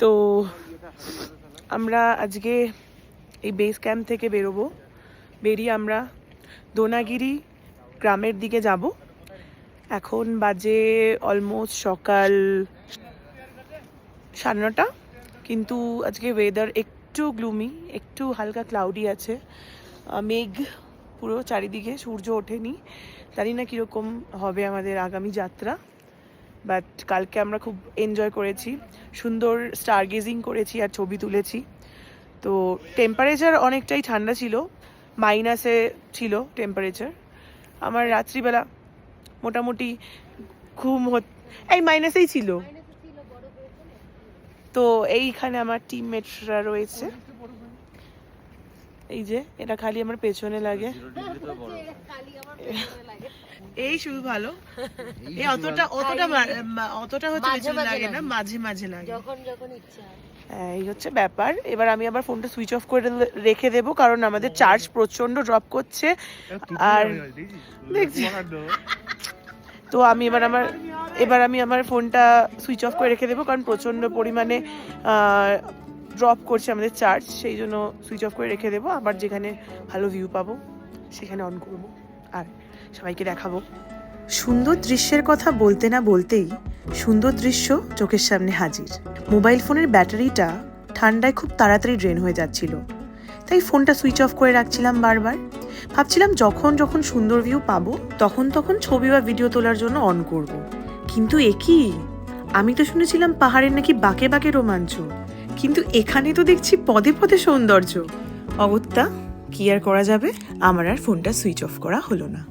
তো আমরা আজকে এই বেস ক্যাম্প থেকে বেরোবো, বেরিয়ে আমরা দোনাগিরি গ্রামের দিকে যাব। এখন বাজে অলমোস্ট সকাল 9:30, কিন্তু আজকে ওয়েদার একটু গ্লুমি, একটু হালকা ক্লাউডি আছে, মেঘ পুরো চারিদিকে, সূর্য ওঠেনি। জানি না কীরকম হবে আমাদের আগামী যাত্রা, বাট কালকে আমরা খুব এনজয় করেছি, সুন্দর স্টার গেজিং করেছি আর ছবি তুলেছি। তো টেম্পারেচার অনেকটাই ঠান্ডা ছিল, মাইনাসে ছিল টেম্পারেচার। আমার রাত্রিবেলা মোটামুটি ঘুম এই মাইনাসেই ছিল। তো এইখানে আমার টিমমেটরা রয়েছে, এই যে এটা খালি আমার পেছনে লাগে, এই শুধু ভালো, এই অতটা হচ্ছে পেছনে লাগে না, মাঝে মাঝে লাগে, যখন ইচ্ছা। এই হচ্ছে ব্যাপার। এবার আমি আবার ফোনটা সুইচ অফ করে রেখে দেবো, কারণ আমাদের চার্জ প্রচন্ড ড্রপ করছে। আর দেখছি তো আমি এবার আমার ফোনটা সুইচ অফ করে রেখে দেবো, কারণ প্রচন্ড পরিমাণে ড্রপ করছে আমাদের চার্জ, সেই জন্য সুইচ অফ করে রেখে দেবো। আবার যেখানে ভালো ভিউ পাবো সেখানে অন করবো আর সবাইকে দেখাবো। সুন্দর দৃশ্যের কথা বলতে না বলতেই সুন্দর দৃশ্য চোখের সামনে হাজির। মোবাইল ফোনের ব্যাটারিটা ঠান্ডায় খুব তাড়াতাড়ি ড্রেন হয়ে যাচ্ছিল, তাই ফোনটা সুইচ অফ করে রাখছিলাম বারবার। ভাবছিলাম যখন যখন সুন্দর ভিউ পাবো তখন ছবি বা ভিডিও তোলার জন্য অন করব। কিন্তু একই, আমি তো শুনেছিলাম পাহাড়ের নাকি বাঁকে বাঁকে রোমাঞ্চ, কিন্তু এখানে তো দেখছি পদে পদে সৌন্দর্য। অগত্যা কি আর করা যাবে, আমার আর ফোনটা সুইচ অফ করা হলো না।